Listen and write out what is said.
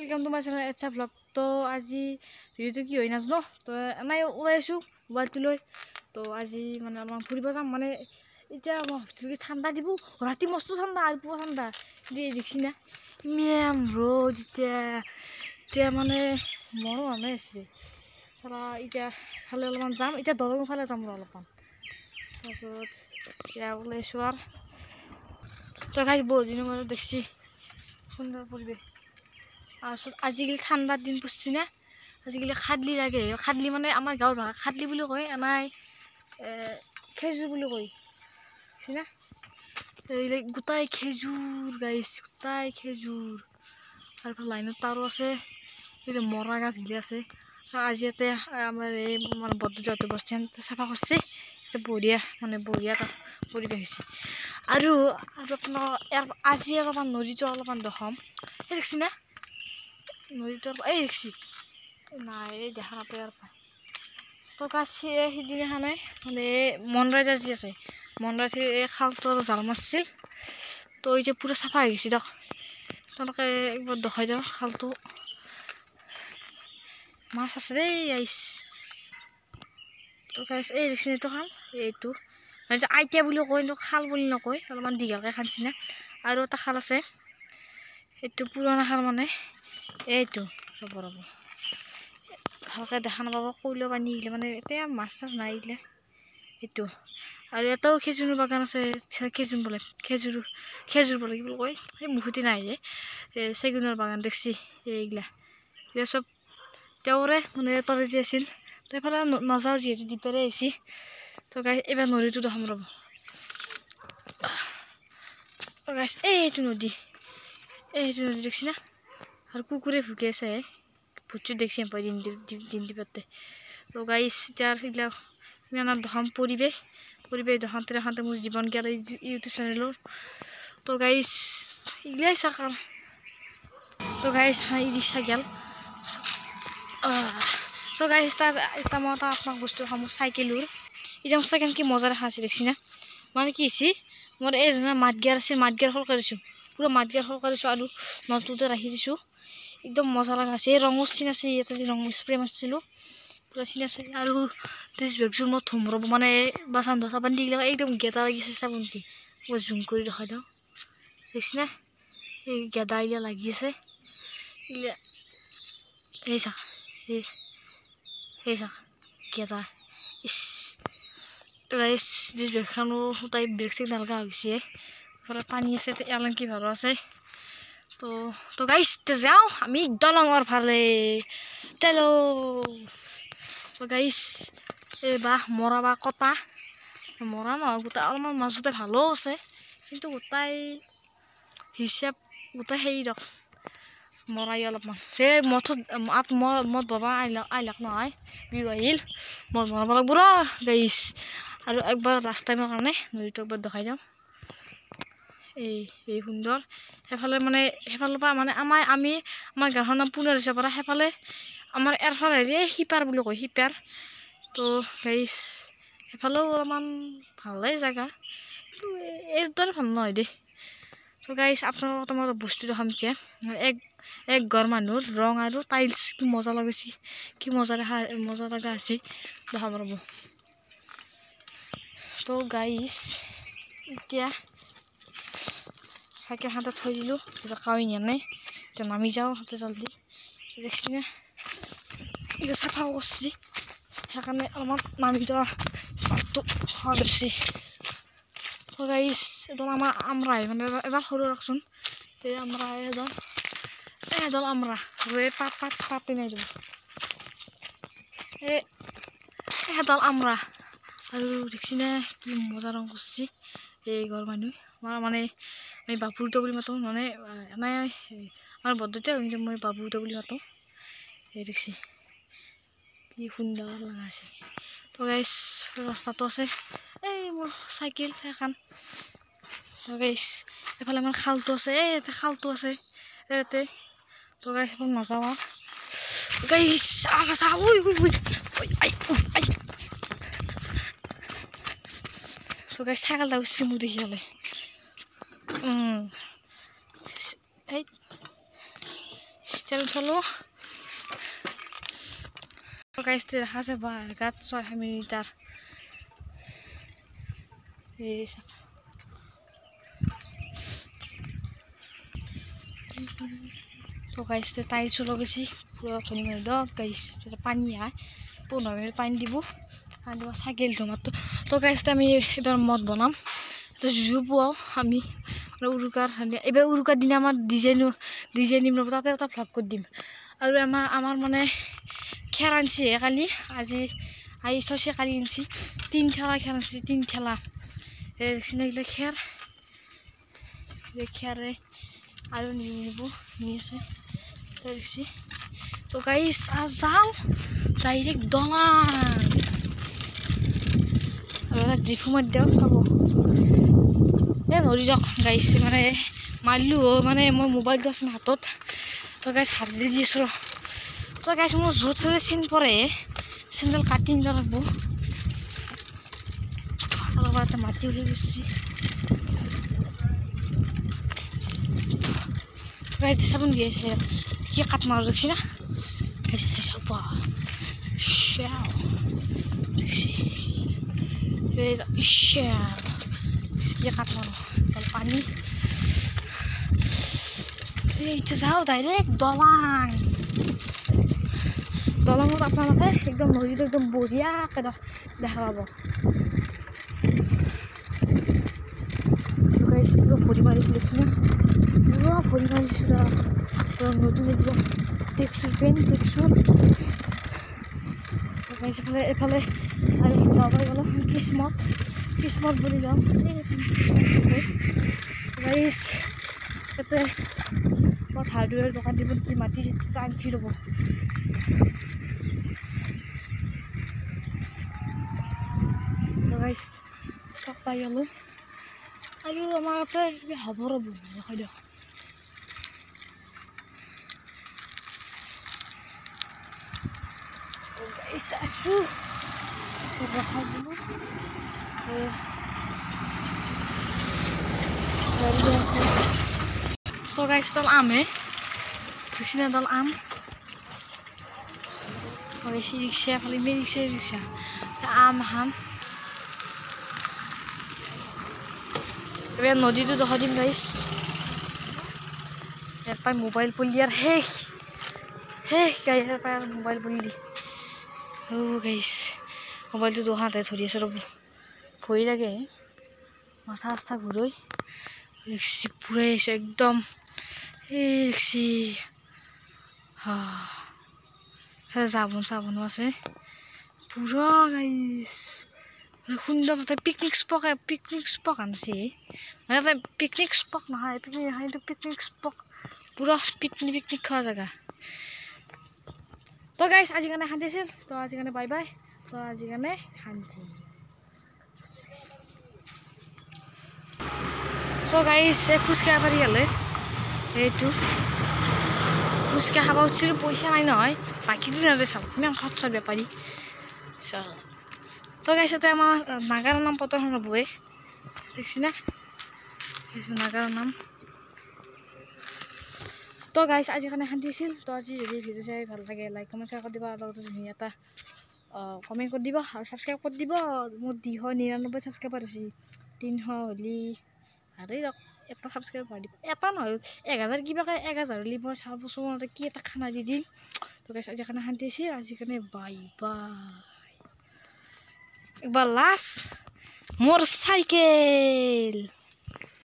Welcome to my channel अच्छा blog. तो आज ভিডিওটো কি হয় নাজানো তো এনাই ওলাই আছো মোবাইলটো লৈ। তো আজি মানে অলপমান ফুৰিব যাম মানে এতিয়া মই ঠাণ্ডা দিব ৰাতি মস্ত ঠাণ্ডা আৰু পুৱা ঠাণ্ডা দেখছি না মেম ৰ'দ এতিয়া মানে মৰো আমে আছে চালা এতিয়া ফালে অলপমান যাম এতিয়া দৰং ফালে যাম অলপমান তাৰপিছত এতিয়া ওলাইছো আৰু তো গাইজ বহুত দিনৰ মূৰত দেখছি সুন্দৰ পৰিৱেশ। আজিকালি ঠাণ্ডাৰ দিন পড়ছি না আজিকালি খাদলি লাগে খাদলি মানে আমাৰ গাঁৱৰ ভাষা খাদলি বুলি কয় এনাই খেজুৰ বুলি কয় না এইবিলাক গোটাই খেজুৰ গাইছ গোটাই খেজুৰ আৰু লাইনত তাৰো আছে এই মৰা গাছ গিলি আছে আজি ইয়াতে আমাৰ এই মানে বদ্ৰজাত বস্তি চাফা কৰিছে বঢ়িয়া মানে বঢ়িয়া এটা পৰিৱেশ হৈছে আৰু আপোনাৰ আজি অলপমান নদীটো অলপমান দেখাম এই দেখছি না নদীটো এই দেখছি নাই দেখা নাপায় আৰু তো কাছে সিদিনাখনে মানে মনৰাজ আজি আছে মনৰাজ এই খালটো জাল মাৰছিল তো এই যে পুৰা চাফা হৈ গৈছে দিয়ক তেওঁলোকে একবাৰ দেখাই দিয়ক খালটো মাছ আছে দেই আইছ তো গাইছ এই দেখছি এইটো খাল এইটো মানে আইতিয়া বুলি কয় কিন্তু খাল বুলি নকয় অলপমান দীঘলকৈ খান্দিছি না আৰু এটা খাল আছে এইটো পুৰণা খাল মানে এইটো ৰ'ব ভালকৈ দেখা নাপাব কৈলেও পানী আহিলে মানে এতিয়া মাছ চাছ নাই আহিলে এইটো আৰু এটাও খেজুৰ বাগান আছে খেজুৰ বোলে খেজুৰ বোলে কি বুলি কয় সেই মুখতে নাই চেগুনৰ বাগান দেখছি এইগিলা চব তেওঁৰে মানে তলে যি আছিল তো এইফালে নাযাওঁ যিহেতু দিপেৰে আহিছি তো গাইছ এইবাৰ নদীটো দেখাম ৰ'ব গাইছ এইটো নদী দেখছি না আৰু কুকুৰে ভুকি আছে ভুতটো দেখছি নাপায় দিন দিপতে তো গাইছ এতিয়া সেইগিলা ইমান দেখাম পৰিৱেশ দেখাওঁতে মোৰ জীৱন গেল ইউটিউব চেনেলৰ তো গাইছ এইগিলাই চাক তো গাইছ ই ৰিক্সা গেল তো গাইছ তাৰ এটা মই এটা আপোনাক বস্তু দেখাম মোৰ চাইকেলৰ এতিয়া মোৰ চাইকেল কি মজা দেখা আছে দেখছি না মানে কি হৈছে মোৰ এই মাত গিয়াৰ আছে মাত গিয়াৰ সল কৰিছোঁ পুৰা মাত গিয়াৰ সল কৰিছোঁ আৰু নটটোতে ৰাখি দিছোঁ একদম মজা লগা আছে এই ৰঙৰ চিন আছে ইয়াতে যে ৰং স্প্ৰে মাৰিছিলোঁ পুৰা চিন আছে আৰু দিছ বেগযোৰ মই থ'ম ৰ'ব মানে বাচান চাবান দি একদম গেদা লাগিছে চাবোন কি মই জুম কৰি দেখাই দিওঁ দেখছি না এই গেদা এইগিলা লাগি আছে এইগিলা এই চাক গেদা ইছ গাইছ দিছ বেগখনো তাই ব্ৰেক চেক নালগা হৈছে ঘৰত পানী আছে এলাংকি ভালো আছে তো গাইছ যাওঁ আমি দলঙৰ ফালে চলো তো গাইছ এই বাহ মৰা বা কটা মৰা নহয় গোটাই অলপমান মাজতে ভালো আছে কিন্তু গোটাই হিচাপ গোটাই সেই দিয়ক মৰাই অলপমান সেই মঠত মদ বাবা আইলাক নহয় বিহু আহিল মদ বনাব লাগিব ৰ গাইছ আৰু একবাৰ লাষ্ট টাইমৰ কাৰণে নদীটো একবাৰ দেখাই দিওঁ এই সুন্দৰ সেইফালে মানে সেইফালৰ পৰা মানে আমাৰ গাঁওখনৰ নাম পুনৰ হৈছে পৰা সেইফালে আমাৰ এৰফালে হেৰি সিপাৰ বুলি কয় সিপাৰ তো গাইছ সেইফালেও অলপমান ভালেই জেগা এই দৰে ভাল নহয় দেই তো গাইছ আপোনালোকক মই বস্তু দেখাম এতিয়া এক ঘৰ মানুহৰ ৰং আৰু টাইলছ কি মজা লাগিছে কি মজা লগা আছে দেখাম ৰ'ব তো গাইছ এতিয়া চাইকেল হাতত থৈ দিলোঁ এতিয়া কাৱৈ নিয়া নাই এতিয়া নামি যাওঁ হাতে জলদি দেখছি না এতিয়া চাফা কৰিছে সেইকাৰণে অলপমান নামি যোৱা পাতটো খোৱা ধৰিছে তো গাইছ এডাল আমাৰ আমৰাই মানে এডাল সৰু ৰকচোন এই আমৰা এডাল আমৰা আৰু এই পাতে নাই দিব এডাল আমৰা আৰু দেখছি না কি মজা ৰং কৰিছে এই ঘৰ মানুহ মানে আমি বাবুটো বুলি মাতোঁ মানে এনাই আমাৰ বদ্ধতে কিন্তু মই বাবুটো বুলি মাতোঁ এই দেখছি কি সুন্দৰ লগা আছে তো গাইছ ৰাস্তাটো আছে এই মোৰ চাইকেল এখন তো গাইছ এইফালে আমাৰ খালটো আছে ইয়াতে খালটো আছে ইয়াতে তো গাইছ সেইফালে নাযাওঁ আৰু গাইছ তো গাইছ চাইকেলটা উঠছি মোৰ দেখি হ'লে এই চলো গাইছ দেখা আছে বা গাত 6 মিটাৰ এই তো গাইছ তাই চলো গেছি পুরো ধনী মারি দাও গাইছ পানি আয় 15 মিনিট পানি দিব সাইকেল ধোমার তো গাইছ আমি এবার মদ বনাম তো জুজু পাও আমি উৰুকাৰ এবাৰ উৰুকাৰ দিনে আমাৰ ডিজাইন নিম তাতে এটা ভ্লগ কৰে দিম আৰ আমাৰ মানে খেৰ আনছি কালি আজি ছছে কালি আনছি 3 খেলা খেৰ আনছি 3 খেলা চিনাগিলা খেৰে আৰু নিব নিছে দেখছি তো গাইস আজ যাও ডাইরেক্ট দলান আর জিফু মধ্যেও চাব ধরি যাওক গাইছ মানে মারলু মানে মোর মোবাইলটো আছে হাতত তো গাইছ হাত দি দিছো তো গাইছ মোর জোর চলে চিন পরে চেন্দেল কাটি নিব লাগবো আবার মাটি উঠে গেছি গাইছ সাবুন গিয়েছে কি কাট মার দেখছি না সাপা শ্যাও দেখছি শ্যাও কি কাট মারো পানি এইটা যাও ডাইরেক্ট দলঙত আপনালোকে একদম নদীটো একদম বঢ়িয়াকে দেখা পাব পুরো ভরি মারিছি দেখছি না পুরো ভরি মারিছি নতুন একদম দেখছি পেন দেখছো এফালে আর বাবা গেল কিসমত বলি যাও গাইছ তাতে মই হাৰ্ডৱেৰ দোকান দিব মাটি আনছি ৰ'ব গাইছ চক পাই গ'লোঁ আৰু আমাৰ ইয়াতে হ'ব ৰ'ব ৰখাই দিয়ক গাইছ আছোঁ ৰখাই দিলোঁ তো গাইছ দাল আমে দেখছি না দাল আম বেশি রিক্সা খালি রিক্সা আম এবার নদীটো দেখা দিম গাইছ ইয়াৰ পৰা মোবাইল পলি আৰ শেষ গাইছ ইয়াৰ পৰা মোবাইল পলি গাইছ মোবাইলটো দোকানতে ধৰি আছে ৰ'ব ভয় লাগে মাথা আস্থা ঘূৰৈ দেখছি পুরাই একদম দেখছি সাবন আছে পুরা গাইছ সুন্দর পিকনিক স্পট আনছি মানে পিকনিক স্পট নহয় পিকনিক স্পট পুরা পিকনিক খাওয়া জায়গা তো গাইছ আজি কাৰণে শান্তি আছিল তো আজি কাৰণে বাই বাই তো আজি কাৰণে শান্তি তো গাইছ ফুচকা পাৰি গ'লে এইটো ফুচকা খাব উঠিছিলোঁ পইচা নাই নহয় বাকীটো নাযায় চাব ইমান খৰচা বেপাৰী তো গাইছ তাতে আমাৰ নাগাৰ নাম প্ৰদৰ্শন হ'বই দেখছি না নাগাৰ নাম তো গাইছ আজি কাৰণে শান্তি আছিল তো আজি যদি ভিডিঅ' চাই ভাল লাগে লাইক কমেণ্ট শ্বেয়াৰ কৰি দিবা আৰু লগতে ধুনীয়া এটা কমেণ্ট কৰি দিবা আৰু ছাবস্ক্ৰাইব কৰি দিব মোৰ 299 ছাবস্ক্ৰাইবাৰ আছে 300 হ'লি আৰে এটা সাবস্ক্ৰাইব কৰি দিব এটা নহয় 1000 কিবাকে 1000 হলি মই চাব চমতে কি এটা খানা দি দিম তো গাইছ আজি কাৰণে শান্তি আছে আজি কাৰণে বাই বাই একবাৰ লাস্ট মোৰ সাইকেল